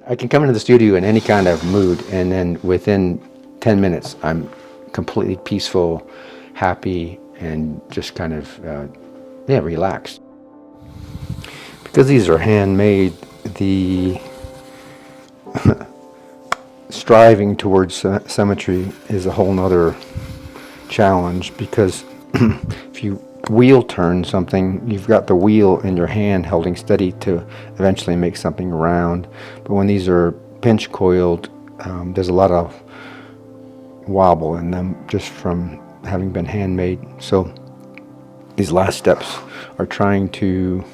I can come into the studio in any kind of mood, and then within 10 minutes, I'm completely peaceful, happy, and just kind of, relaxed. Because these are handmade, the striving towards symmetry is a whole nother challenge, because if you wheel turn something, you've got the wheel in your hand holding steady to eventually make something round. But when these are pinch coiled, there's a lot of wobble in them just from having been handmade. So these last steps are trying to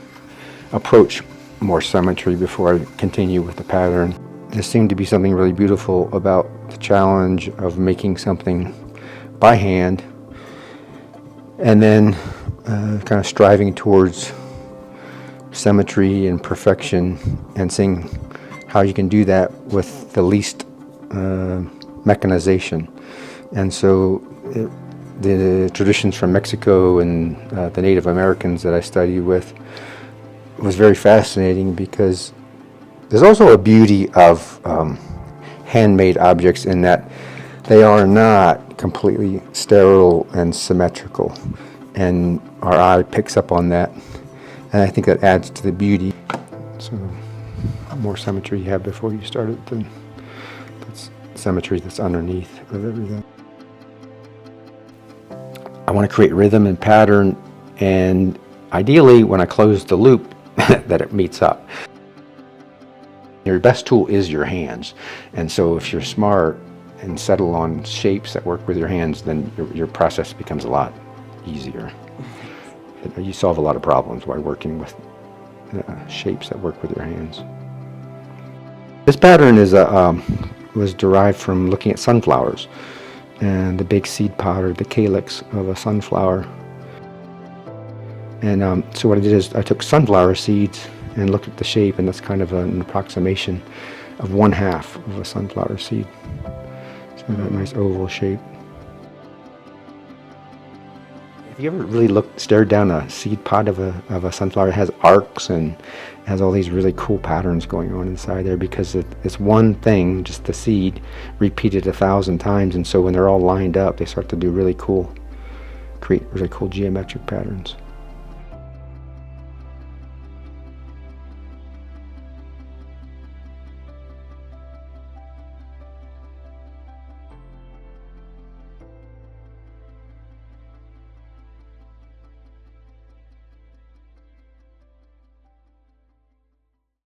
approach more symmetry before I continue with the pattern. There seemed to be something really beautiful about the challenge of making something by hand and then kind of striving towards symmetry and perfection, and seeing how you can do that with the least mechanization. And so the traditions from Mexico and the Native Americans that I studied with was very fascinating, because there's also a beauty of handmade objects in that they are not completely sterile and symmetrical, and our eye picks up on that, and I think that adds to the beauty. So the more symmetry you have before you start it, then that's symmetry that's underneath of everything. I want to create rhythm and pattern, and ideally when I close the loop that it meets up. Your best tool is your hands, and so if you're smart and settle on shapes that work with your hands, then your process becomes a lot easier. You solve a lot of problems by working with shapes that work with your hands. This pattern is was derived from looking at sunflowers and the big seed pod, or the calix of a sunflower. And so what I did is I took sunflower seeds and looked at the shape, and that's kind of an approximation of 1/2 of a sunflower seed. So that nice oval shape. Have you ever really stared down a seed pod of a sunflower? It has arcs and has all these really cool patterns going on inside there, because it's one thing, just the seed, repeated 1,000 times, and so when they're all lined up, they start to do create really cool geometric patterns.